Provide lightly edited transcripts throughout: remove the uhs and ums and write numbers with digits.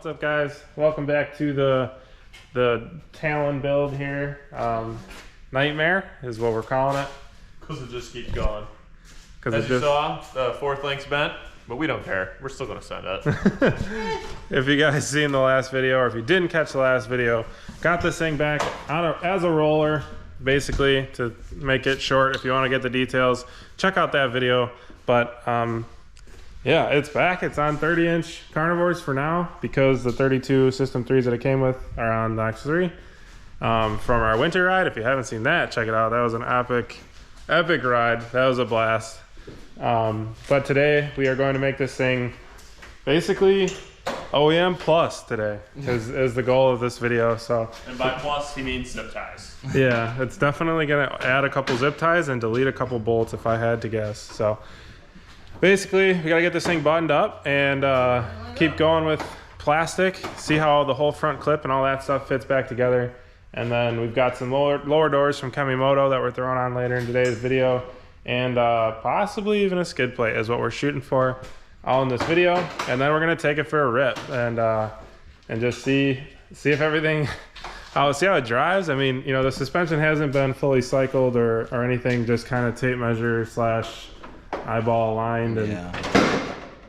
What's up, guys? Welcome back to the Talon build here. Nightmare is what we're calling it. Because it just keeps going. As you saw, the fourth link's bent, but we don't care. We're still going to send it. If you guys seen the last video, or if you didn't catch the last video, got this thing back as a roller, basically, to make it short. If you want to get the details, check out that video. But yeah, it's back. It's on 30-inch carnivores for now, because the 32 System 3s that it came with are on the X3 from our winter ride. If you haven't seen that, check it out. That was an epic ride. That was a blast. But today we are going to make this thing basically OEM plus today is the goal of this video. So, and by plus he means zip ties. Yeah, it's definitely gonna add a couple zip ties and delete a couple bolts if I had to guess. So basically we got to get this thing buttoned up and keep going with plastic, see how the whole front clip and all that stuff fits back together. And then we've got some lower doors from Kemimoto that we're throwing on later in today's video, and possibly even a skid plate is what we're shooting for all in this video. And then we're gonna take it for a rip and just see if everything see how it drives. I mean, you know, the suspension hasn't been fully cycled or anything, just kind of tape measure / eyeball aligned, and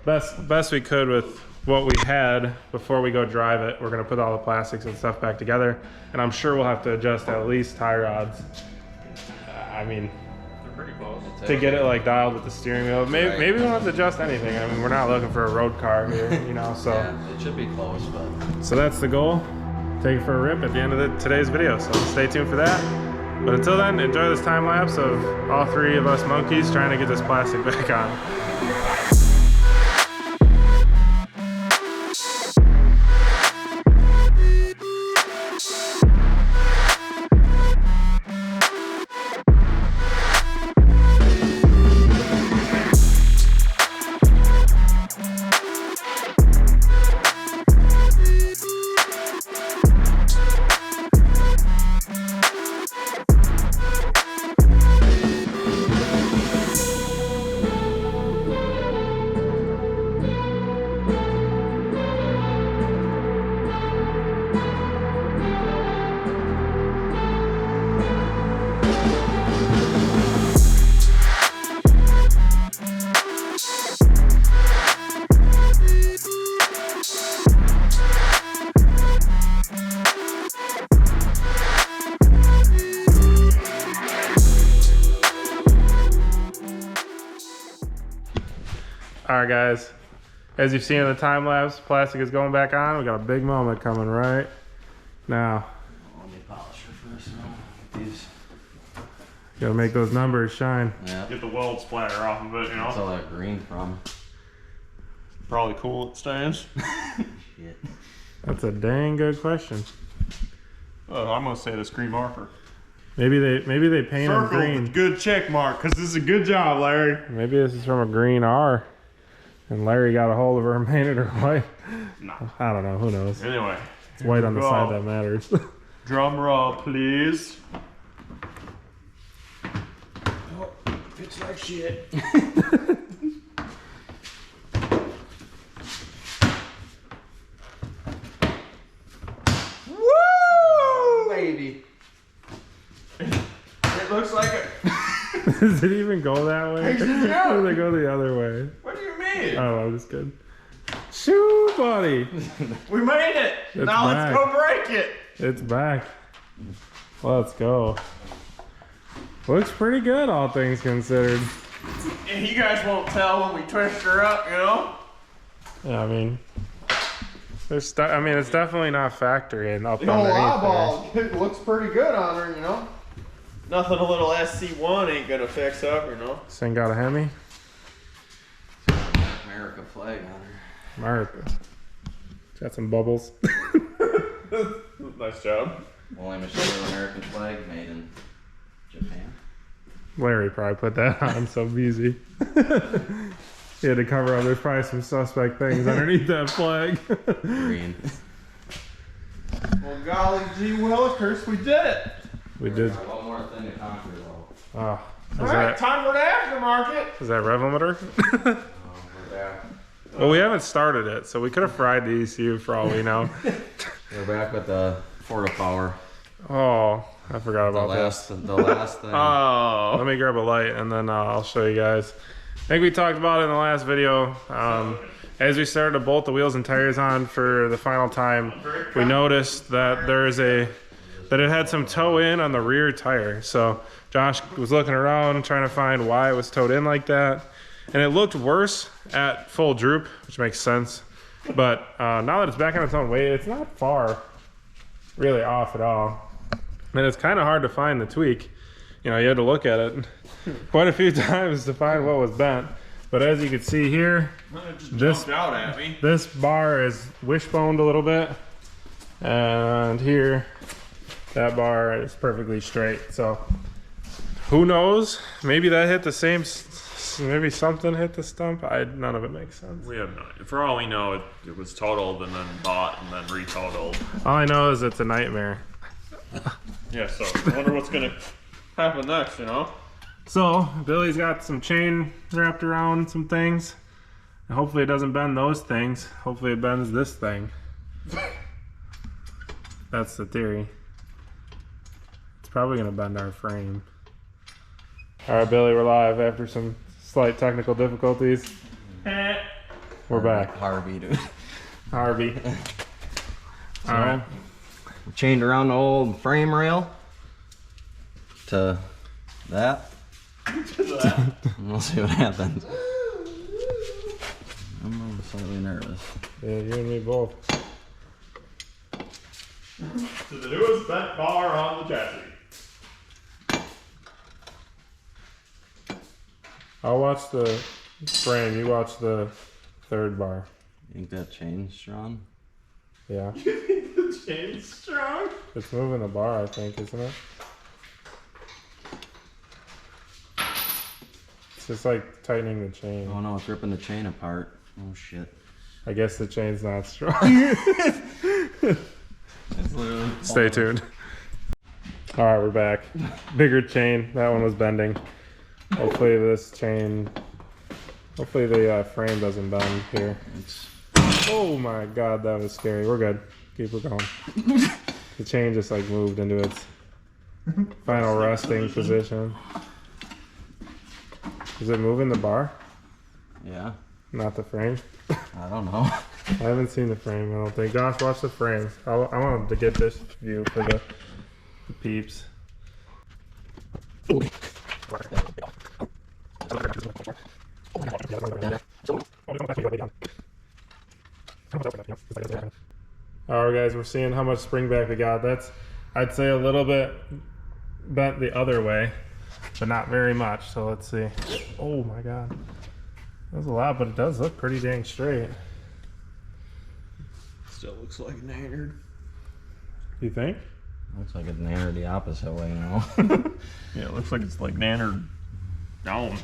best we could with what we had before we go drive it. We're gonna put all the plastics and stuff back together, and I'm sure we'll have to adjust at least tie rods. I mean, they're pretty close to get it like dialed with the steering wheel. Maybe we don't have to adjust anything. I mean, we're not looking for a road car here, you know. So yeah, it should be close, but so that's the goal. Take it for a rip at the end of today's video. So stay tuned for that. But until then, enjoy this time lapse of all three of us monkeys trying to get this plastic back on. All right, guys, as you've seen in the time lapse, plastic is going back on. We got a big moment coming right now. let me polish her first. These. Gotta make those numbers shine. Yeah. Get the weld splatter off of it, you know. What's all that green from? Probably cool it stains. Shit. That's a dang good question. Oh, I'm gonna say this green marker. Maybe they paint them green. With good check mark, because this is a good job, Larry. Maybe this is from a green R, and Larry got a hold of her and painted her white. No. I don't know. Who knows? Anyway, It's white on the side that matters. drum roll, please. Oh, fits like shit. Woo! Baby. It looks like it. Does it even go that way? Yeah. Or do they go the other way? What do you mean? Oh, I'm just kidding. Shoo, buddy. We made it. It's now back. let's go break it. It's back. Let's go. Looks pretty good, all things considered. And you guys won't tell when we twist her up, you know? Yeah, I mean, it's definitely not factory and up The old underneath eyeball, it looks pretty good on her, you know? Nothing a little SC1 ain't gonna fix up, you know? there. This thing got a Hemi. America flag on her. America. Got some bubbles. Nice job. Only machine with American flag made in Japan. Larry probably put that on so easy. He had to cover up. There's probably some suspect things underneath that flag. Green. Well, golly gee willikers, we did it. We did. One more thing to conquer though. Oh, All right, time for the aftermarket. is that rev limiter? We're back. Well, we haven't started it, so we could have fried the ECU for all we know. We're back with the Forta Power. Oh, I forgot about this. The last thing. Oh. Let me grab a light and then I'll show you guys. I think we talked about it in the last video. As we started to bolt the wheels and tires on for the final time, we noticed that that it had some toe in on the rear tire. So Josh was looking around trying to find why it was towed in like that. And it looked worse at full droop, which makes sense. But now that it's back on its own weight, it's not far really off at all. And it's kind of hard to find the tweak. You know, you had to look at it quite a few times to find what was bent. But as you can see here, this bar is wishboned a little bit. And here, that bar is perfectly straight. So who knows? Maybe that hit the same, maybe something hit the stump. None of it makes sense. We have no. For all we know, it was totaled and then bought and then retotaled. All I know is it's a nightmare. Yeah, so I wonder what's gonna happen next, you know? So Billy's got some chain wrapped around some things. And hopefully it doesn't bend those things. Hopefully it bends this thing. That's the theory. It's probably gonna bend our frame. All right, Billy, we're live after some slight technical difficulties. We're back. Harvey, dude. Harvey. All right. Chained around the old frame rail to that. And we'll see what happens. I'm slightly nervous. Yeah, you and me both. To the newest bent bar on the chassis. I'll watch the frame, you watch the third bar. You think that chain's strong? Yeah. The chain's strong. It's moving the bar, I think, isn't it? It's just like tightening the chain. Oh no, it's ripping the chain apart. Oh shit. I guess the chain's not strong. It's literally Stay tuned. All right, we're back. Bigger chain. That one was bending. Hopefully this chain, hopefully the frame doesn't bend here. Oh my God, that was scary. We're good. Keep it going. The chain just like moved into its final resting position. Is it moving the bar? Yeah. Not the frame? I don't know. I haven't seen the frame, I don't think. Josh, watch the frame. I wanted to get this view for the peeps. Alright guys, we're seeing how much spring back we got. That's, I'd say, a little bit bent the other way, but not very much. So let's see. Oh my God. That's a lot, but it does look pretty dang straight. Still looks like nannered. You think? Looks like it's nannered the opposite way now. Yeah, it looks like it's like nannered down.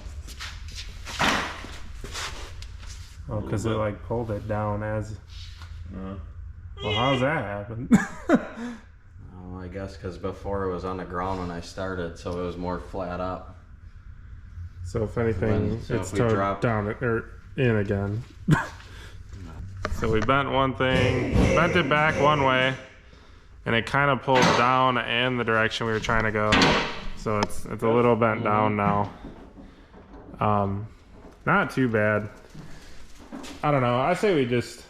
Oh, because it like pulled it down as... Well, how's that happen? Oh, I guess because before it was on the ground when I started, so it was more flat up. So if anything, So it's if we towed drop- down or in again. So we bent one thing, bent it back one way, and it kind of pulled down and the direction we were trying to go. So it's a little bent down now. Not too bad. I don't know. I say we just,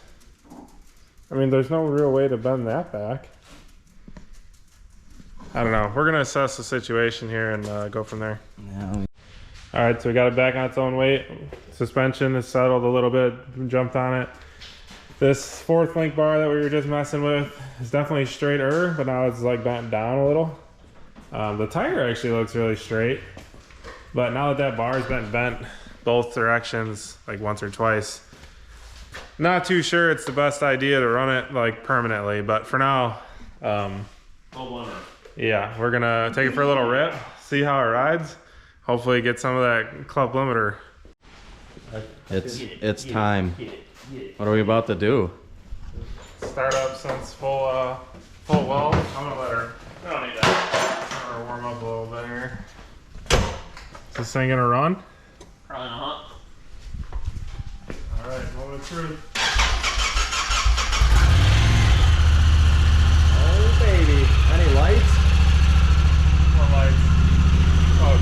I mean, there's no real way to bend that back. I don't know. We're going to assess the situation here and go from there. Yeah. All right, so we got it back on its own weight. Suspension is settled a little bit, jumped on it. This fourth link bar that we were just messing with is definitely straighter, but now it's like bent down a little. The tire actually looks really straight, but now that that bar has been bent both directions like once or twice, not too sure it's the best idea to run it like permanently, but for now, yeah, we're gonna take it for a little rip, see how it rides. Hopefully get some of that club limiter. It's time. What are we about to do? Start up since full weld. I'm gonna let her. I don't need that. Let her warm up a little bit here. Is this thing gonna run? Probably not. All right, moment of truth. Oh baby. Any lights? More lights. Oh,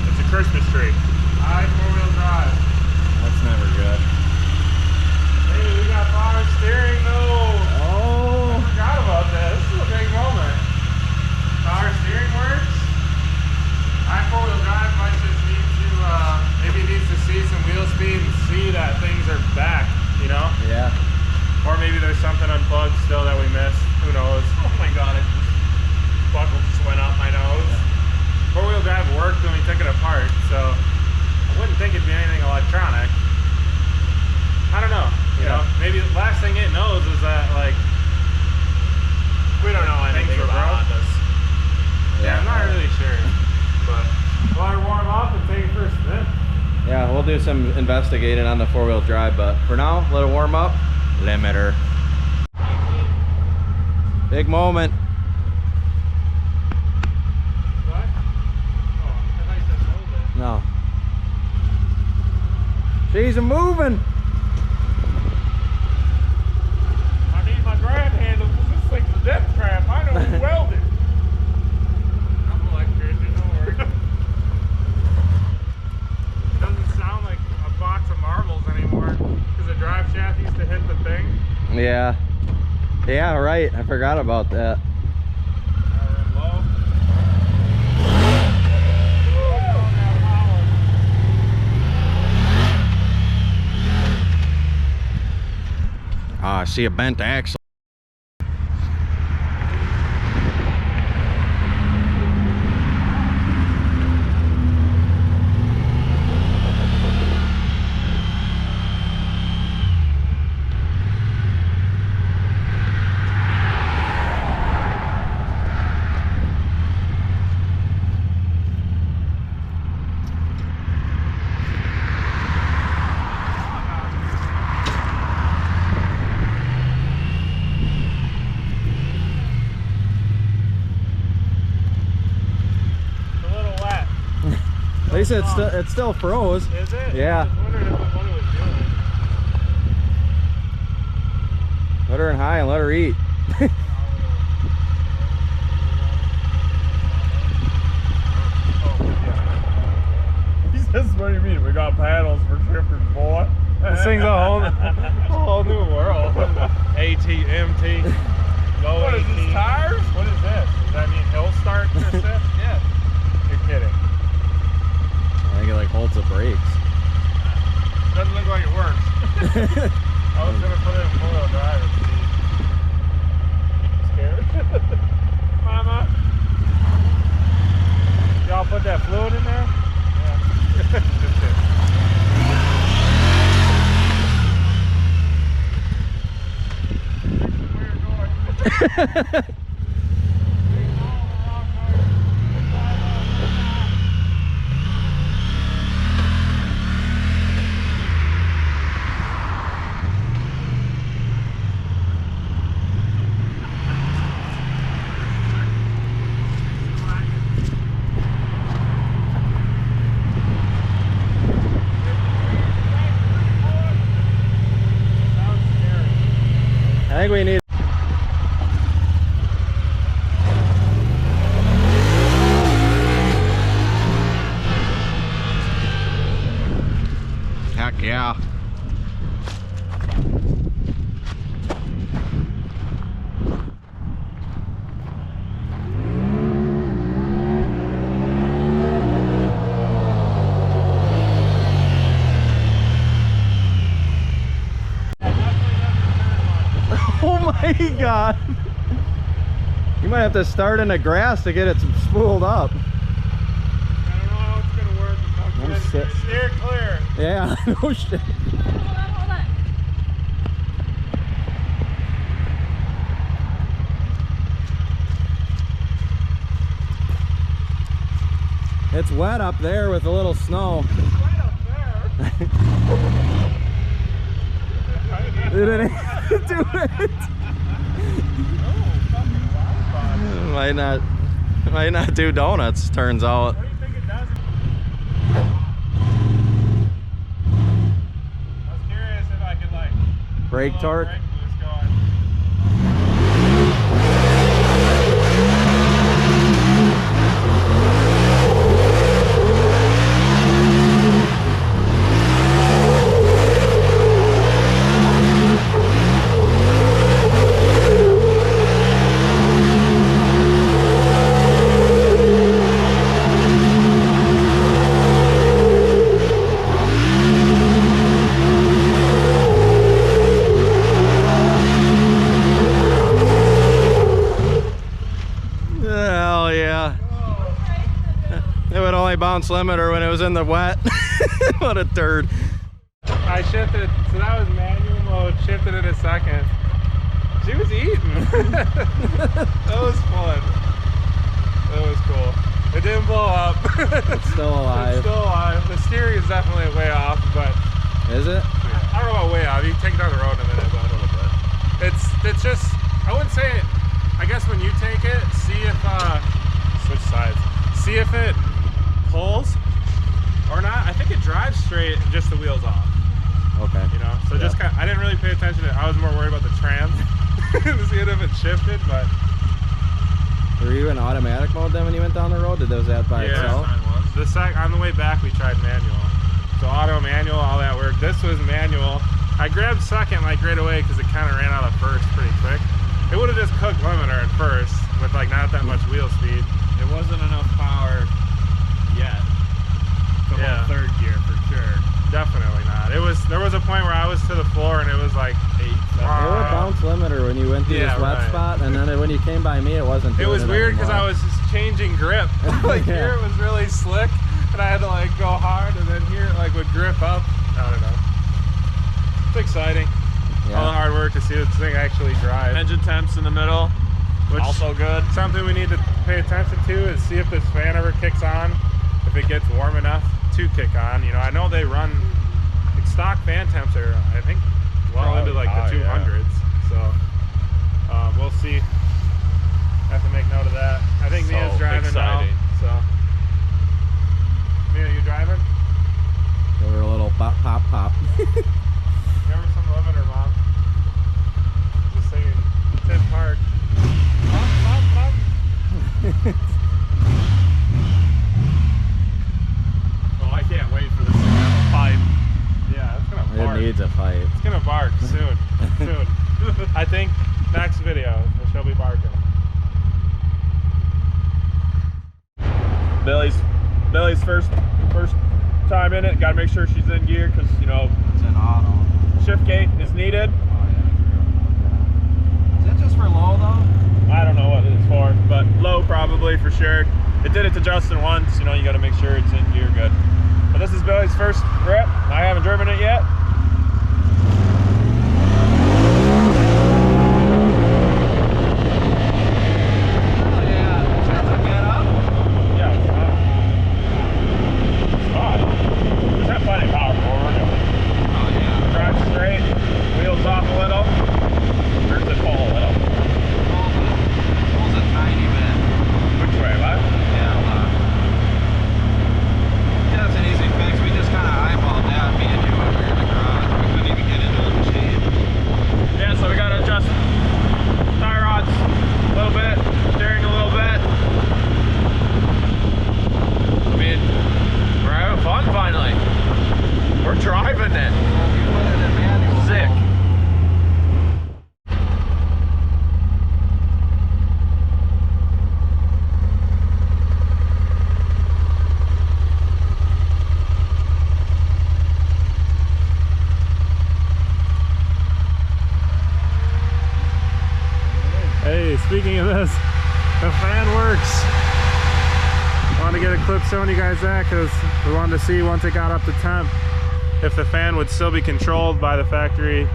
It's a Christmas tree. high 4-wheel drive. That's never good. Hey, we got power steering though. Oh. I forgot about this. This is a big moment. Power steering works. High 4-wheel drive might just need to, maybe needs to see some wheel speed and see that things are back, you know? Yeah. Or maybe there's something unplugged still that we missed. Who knows? Oh my god, it just buckle just went up my nose. 4-wheel drive worked when we took it apart, so I wouldn't think it'd be anything electronic. I don't know. You know, maybe the last thing it knows is that, like, We don't know anything Things were about broke? this. yeah, I'm not really sure. But let her warm up and take it for a spin. Yeah, we'll do some investigating on the 4-wheel drive, but for now, let it warm up. Limiter. Big moment. What? Oh, I thought you said hold it. No. She's a moving. I need my grab handle because this thing's a death trap. I know who welded. I'm an electrician, don't worry. Doesn't sound like a box of marbles anymore because the drive shaft used to hit the thing. Yeah. Yeah, right. I forgot about that. We're low. Ah, I see a bent axle. At least it still froze. Is it? Yeah. I was wondering what it was doing. Let her in high and let her eat. He says, what do you mean? We got paddles for shifters, boy. This thing's a whole new world. AT, MT, low What AT. is this, tires? What is this? Does that mean hill start assist? Yeah. You're kidding. I think it like holds the brakes. Doesn't look like it works. I was gonna put it in 4-wheel drive and see. Scared? Mama? Y'all put that fluid in there? Yeah. Just kidding. I think we need. Heck yeah. Oh my god. You might have to start in the grass to get it spooled up. I don't know how it's gonna work. I'm It's sick. steer clear. Yeah, no shit. Hold on. It's wet up there with a little snow. Right up there. Did it do it? Might not do donuts, turns out. What do you think it does? I was curious if I Brake torque. Brake boost going. Hell yeah. It would only bounce limiter when it was in the wet. What a turd. I shifted, so that was manual mode, shifted in a second. She was eating. That was fun. That was cool. It didn't blow up. It's still alive. It's still alive. The steering is definitely way off, but Is it? I don't know about way off. You can take it down the road in a minute, but a little bit. It's just, I wouldn't say it. I guess when you take it, see if switch sides. See if it pulls or not. I think it drives straight, just the wheels off. Okay. You know, so just kind of, I didn't really pay attention to it. I was more worried about the trans to see if it shifted, but Were you in automatic mode then when you went down the road? Did those that by itself? on the way back we tried manual. So auto, manual, all that worked. This was manual. I grabbed second like right away because it kind of ran out of first pretty quick. It would have just cooked limiter at first with like not that much wheel speed. It wasn't enough power yet. Yeah. Third gear for sure. Definitely not. There was a point where I was to the floor and it was like 8, 7. It would bounce limiter when you went through Yeah, this wet right. spot, and then when you came by me, it wasn't. It was weird because I was just changing grip. Like Yeah. here it was really slick and I had to like go hard, and then here it like would grip up. I don't know. It's exciting. All the hard work to see this thing actually drive. Engine temps in the middle, Which also good. Something we need to pay attention to is see if this fan ever kicks on, if it gets warm enough to kick on. You know, I know they run like, stock fan temps are, I think, well into like the 200s. So we'll see. Have to make note of that. I think So Mia's driving exciting. now. So Mia, you driving? Give her a little pop, pop, pop. Give her some limiter, Mom. Just saying, it's in park. Pop, pop, pop. Oh, I can't wait for this thing to have a pipe. Yeah, it's gonna bark. It needs a fight. It's gonna bark soon. Soon. I think next video she'll be barking. Billy's first time in it. Got to make sure she's in gear because you know It's an auto. shift gate is needed. Is that just for low though? I don't know what it's for, but low probably for sure. It did it to Justin once. You know, you got to make sure it's in gear good. But this is Billy's first rip. I haven't driven it yet. Speaking of this, the fan works. I wanted to get a clip showing you guys that because we wanted to see once it got up to temp if the fan would still be controlled by the factory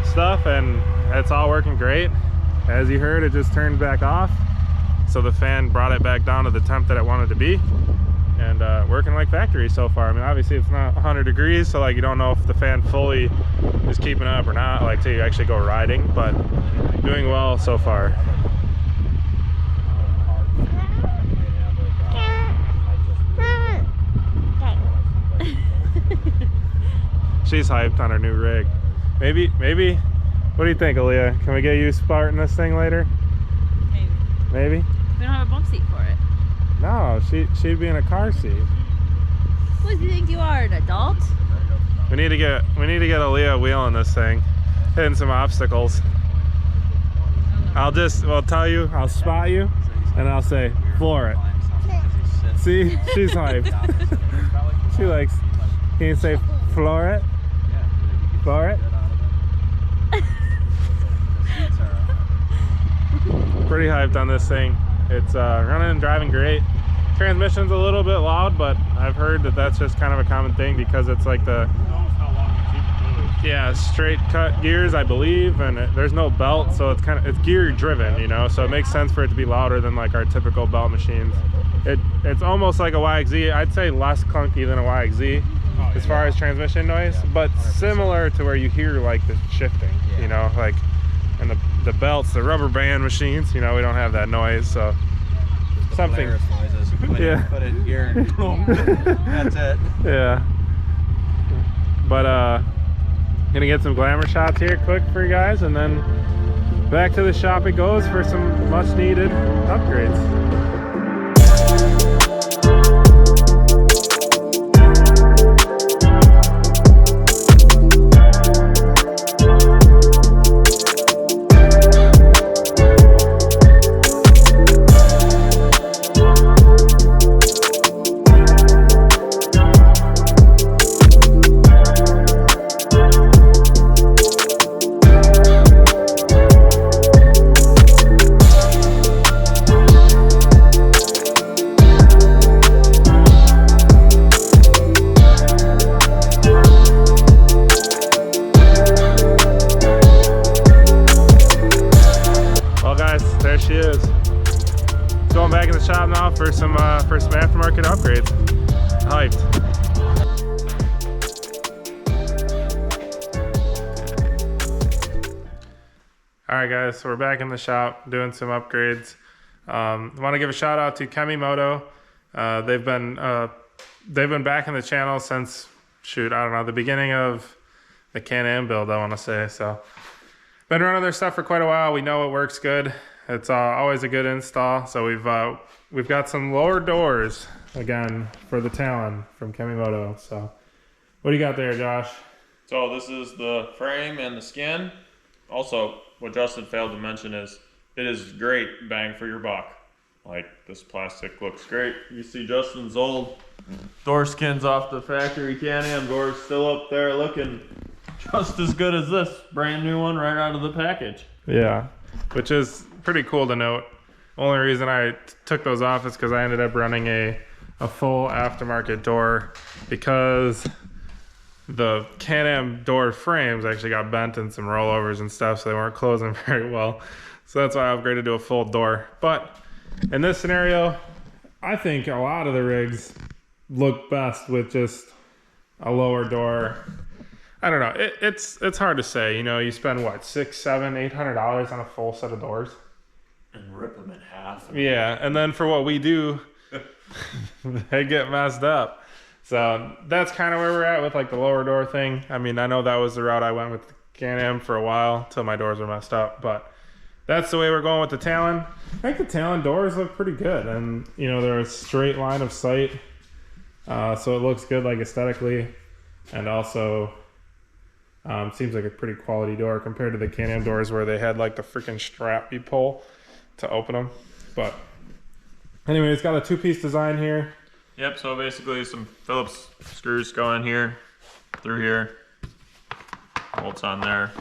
stuff, and it's all working great. As you heard, it just turned back off, so the fan brought it back down to the temp that it wanted to be, and working like factory so far. I mean, obviously it's not 100 degrees, so like you don't know if the fan fully is keeping up or not, like till you actually go riding, but doing well so far. She's hyped on her new rig. Maybe What do you think, Aaliyah? Can we get you starting this thing later? Maybe. Maybe? We don't have a bump seat for it. No, she'd be in a car seat. What do you think you are, an adult? We need to get Aaliyah wheeling this thing, hitting some obstacles. I'll tell you, I'll spot you, and I'll say, floor it. See, she's hyped. She likes. Can you say floor it? Floor it. Pretty hyped on this thing. It's running and driving great. Transmission's a little bit loud, but I've heard that that's just kind of a common thing because it's like the straight cut gears, I believe, and there's no belt, so it's gear driven, you know, so it makes sense for it to be louder than like our typical belt machines. It's almost like a YXZ. I'd say less clunky than a YXZ as far as transmission noise, but similar to where you hear like the shifting, you know, like, and the belts, the rubber band machines, you know, we don't have that noise, so something. Yeah. Put it in gear. That's it. Yeah. But gonna get some glamour shots here quick for you guys, and then back to the shop it goes for some much needed upgrades. For some aftermarket upgrades. Hyped. All right, guys, so we're back in the shop doing some upgrades. I want to give a shout out to Kemimoto. They've been back in the channel since, shoot, I don't know, the beginning of the Can-am build, I want to say. So been running their stuff for quite a while. We know it works good. It's always a good install. So we've got some lower doors again for the Talon from Kemimoto. So what do you got there, Josh? So this is the frame and the skin. Also, what Justin failed to mention is it is great bang for your buck. Like, this plastic looks great. You see Justin's old door skins off the factory Can-am doors still up there looking just as good as this brand new one right out of the package. Yeah, which is pretty cool to note. Only reason I took those off is because I ended up running a full aftermarket door because the Can-am door frames actually got bent in some rollovers and stuff, so they weren't closing very well. So that's why I upgraded to a full door. But in this scenario, I think a lot of the rigs look best with just a lower door. I don't know. It's hard to say. You know, you spend what, $600, $700, $800 on a full set of doors, and rip them in half. Yeah, and then for what we do, they get messed up. So that's kind of where we're at with like the lower door thing. I mean, I know that was the route I went with Can-am for a while till my doors were messed up, but that's the way we're going with the Talon. I think the Talon doors look pretty good, and you know, they're a straight line of sight, so it looks good like aesthetically, and also seems like a pretty quality door compared to the Can-am doors where they had like the freaking strap you pull to open them. But anyway, it's got a two-piece design here. Yep, so basically some Phillips screws go in here, through here, bolts on there.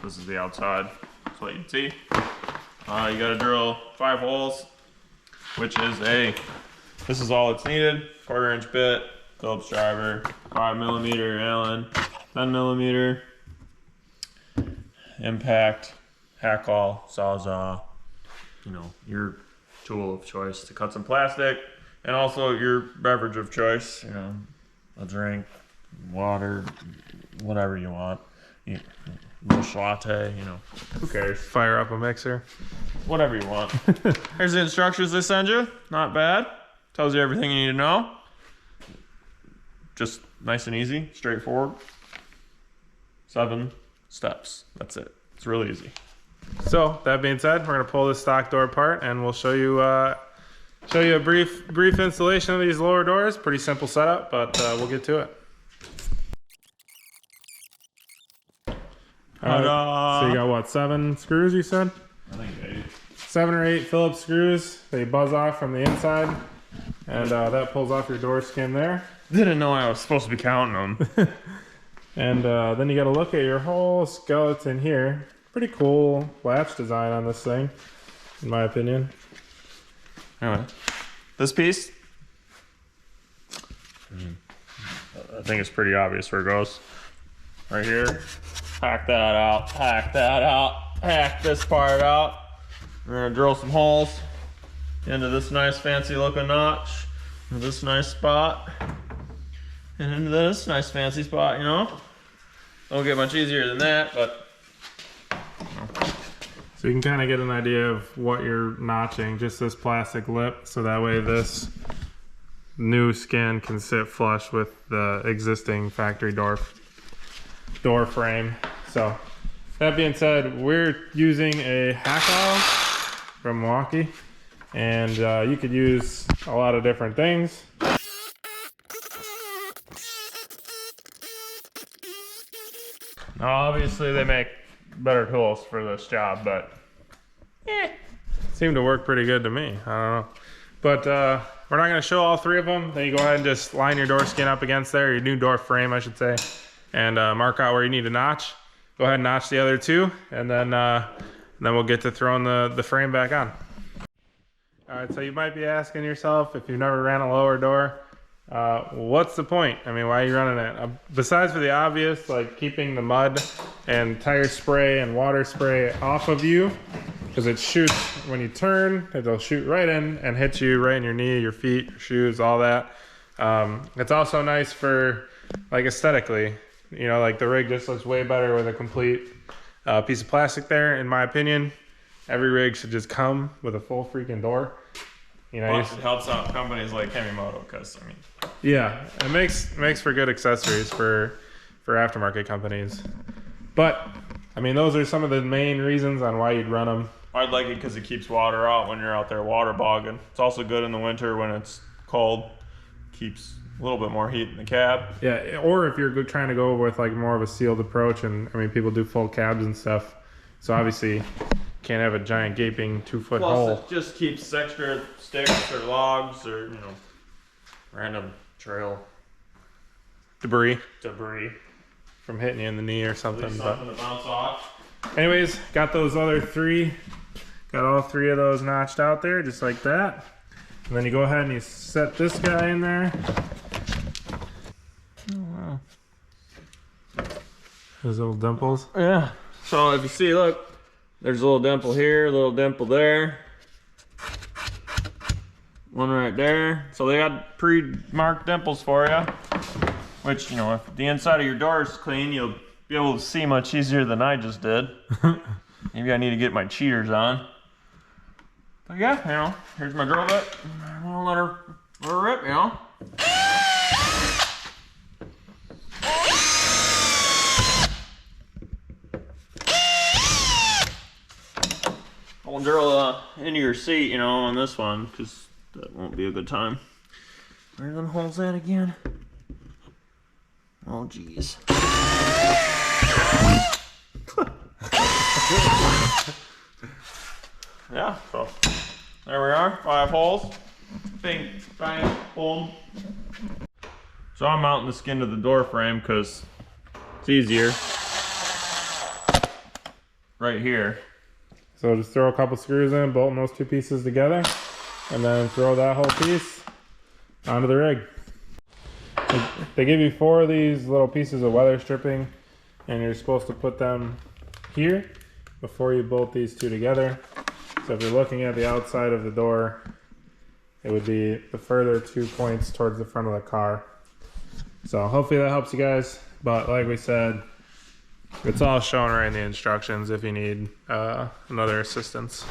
This is the outside, that's what you can see. You gotta drill 5 holes, which is this is all it's needed. 1/4-inch bit, Phillips driver, 5mm Allen, 10mm, impact, hackle, sawzall, you know, your tool of choice to cut some plastic, and also your beverage of choice, you know, a drink, water, whatever you want. Bush latte, you know, who cares? Fire up a mixer. Whatever you want. Here's the instructions they send you. Not bad. Tells you everything you need to know. Just nice and easy, straightforward. 7 steps. That's it. It's really easy. So that being said, we're gonna pull this stock door apart and we'll show you a brief installation of these lower doors. Pretty simple setup, but we'll get to it. So you got what, 7 screws you said? I think 8. 7 or 8 Phillips screws. They buzz off from the inside, and that pulls off your door skin there. Didn't know I was supposed to be counting them. And then you got to look at your whole skeleton here. Pretty cool latch design on this thing, in my opinion. Anyway, this piece, I think it's pretty obvious where it goes. Right here, hack that out, hack this part out. We're gonna drill some holes into this nice fancy looking notch, into this nice spot, and into this nice fancy spot, you know? Don't get much easier than that, but. So you can kind of get an idea of what you're notching, just this plastic lip, so that way this new skin can sit flush with the existing factory door frame. So that being said, we're using a Hackall from Milwaukee, and you could use a lot of different things. Now obviously they make better tools for this job, but seemed to work pretty good to me. I don't know, but we're not going to show all 3 of them. Then you go ahead and just line your door skin up against there, your new door frame I should say, and mark out where you need to notch. Go ahead and notch the other 2, and then we'll get to throwing the frame back on. All right, so you might be asking yourself, if you've never ran a lower door, what's the point? I mean, why are you running it? Besides for the obvious, like keeping the mud and tire spray and water spray off of you, because it shoots when you turn, it'll shoot right in and hit you right in your knee, your feet, your shoes, all that. It's also nice for, like, aesthetically, you know, like the rig just looks way better with a complete piece of plastic there, in my opinion. Every rig should just come with a full freaking door. You know, it helps out companies like Kemimoto, because I mean, yeah, it makes for good accessories for aftermarket companies. But I mean, those are some of the main reasons on why you'd run them. I'd like it because it keeps water out when you're out there water bogging. It's also good in the winter when it's cold. Keeps a little bit more heat in the cab. Yeah, or if you're trying to go with like more of a sealed approach, and I mean, people do full cabs and stuff, so obviously can't have a giant gaping 2-foot hole. Plus, it just keeps extra sticks or logs or, you know, random trail Debris from hitting you in the knee or something. something to bounce off. Anyways, got those other 3, got all 3 of those notched out there, just like that. And then you go ahead and you set this guy in there. Oh wow. Those little dimples. Yeah. So if you see, look, there's a little dimple here, a little dimple there. One right there. So they got pre-marked dimples for you. Which, you know, if the inside of your door is clean, you'll be able to see much easier than I just did. Maybe I need to get my cheaters on. But yeah, you know, here's my drill bit. I'm gonna let her rip, you know. I'll drill into your seat, you know, on this one, because that won't be a good time. Where are them holes at again? Oh, jeez. Yeah, so there we are, 5 holes. Bing, bang, boom. So I'm mounting the skin to the door frame because it's easier. Right here. So just throw a couple screws in, bolting those 2 pieces together, and then throw that whole piece onto the rig. They give you 4 of these little pieces of weather stripping, and you're supposed to put them here before you bolt these 2 together. So if you're looking at the outside of the door, it would be the further 2 points towards the front of the car. So hopefully that helps you guys, but like we said, it's all shown right in the instructions if you need another assistance.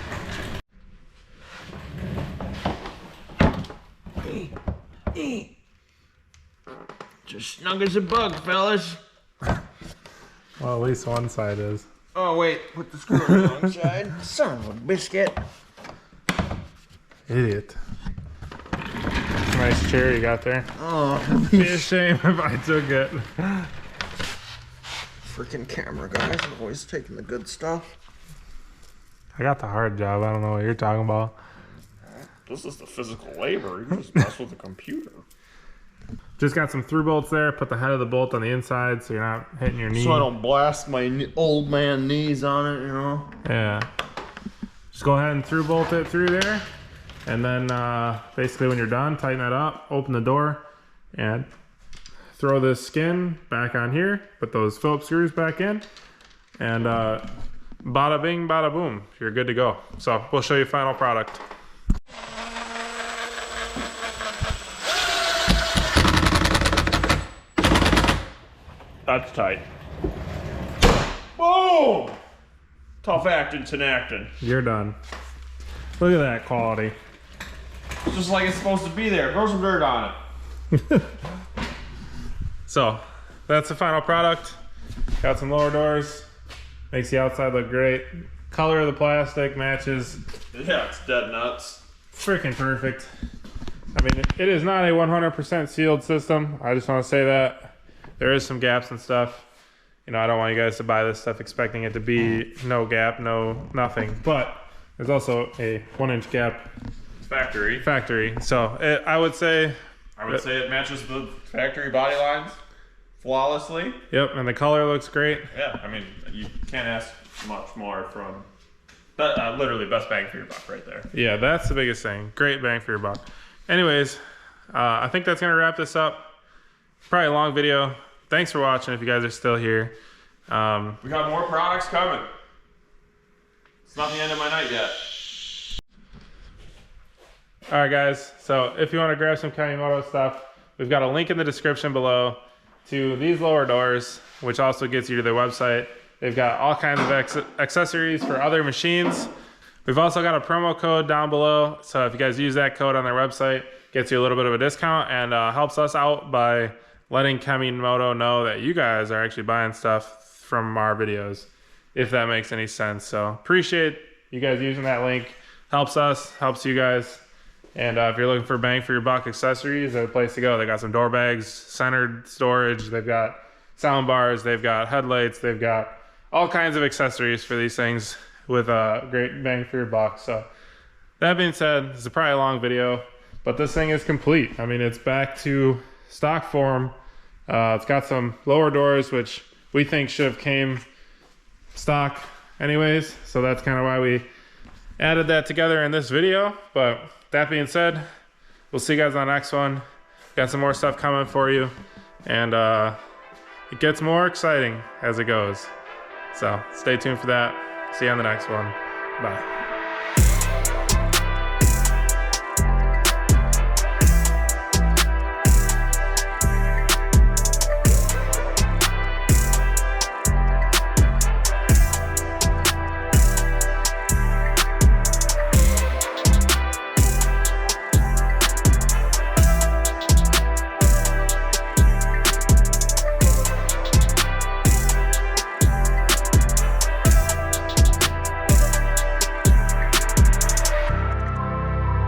Just snug as a bug, fellas. Well, at least one side is. Oh wait, put the screw on the wrong side. Son of a biscuit. Idiot. Nice chair you got there. Oh, Be a shame if I took it. freaking camera guys, always taking the good stuff. I got the hard job. I don't know what you're talking about. This is the physical labor. You just mess with the computer. Just got some through bolts there. Put the head of the bolt on the inside so you're not hitting your knee. So I don't blast my old man knees on it, you know? Yeah. Just go ahead and through bolt it through there. And then basically when you're done, tighten it up, open the door, and throw this skin back on here. Put those Phillips screws back in. And bada bing, bada boom. You're good to go. So we'll show you final product. That's tight. Boom! Tough acting, acting. You're done. Look at that quality. It's just like it's supposed to be there. Throw some dirt on it. So that's the final product. Got some lower doors. Makes the outside look great. Color of the plastic matches. Yeah, it's dead nuts. Freaking perfect. I mean, it is not a 100% sealed system. I just want to say that. There is some gaps and stuff. You know, I don't want you guys to buy this stuff expecting it to be no gap, no nothing. But there's also a 1-inch gap Factory. So I would say it matches the factory body lines flawlessly. yep, and the color looks great. Yeah, I mean, you can't ask much more from literally best bang for your buck right there. Yeah, that's the biggest thing. Great bang for your buck. Anyways, I think that's gonna wrap this up. Probably a long video. Thanks for watching if you guys are still here. We got more products coming. It's not the end of my night yet. All right, guys. So if you want to grab some Kemimoto stuff, we've got a link in the description below to these lower doors, which also gets you to their website. They've got all kinds of accessories for other machines. We've also got a promo code down below. So if you guys use that code on their website, gets you a little bit of a discount and helps us out by letting Kemimoto know that you guys are actually buying stuff from our videos, if that makes any sense. So appreciate you guys using that link. Helps us, helps you guys. And if you're looking for bang for your buck accessories, they're the place to go. They got some door bags, centered storage. They've got sound bars. They've got headlights. They've got all kinds of accessories for these things with a great bang for your buck. So that being said, it's probably a long video, but this thing is complete. I mean, it's back to stock form. It's got some lower doors, which we think should have came stock anyways. So that's kind of why we added that together in this video. But that being said, we'll see you guys on the next one. Got some more stuff coming for you. And it gets more exciting as it goes. So stay tuned for that. See you on the next one. Bye.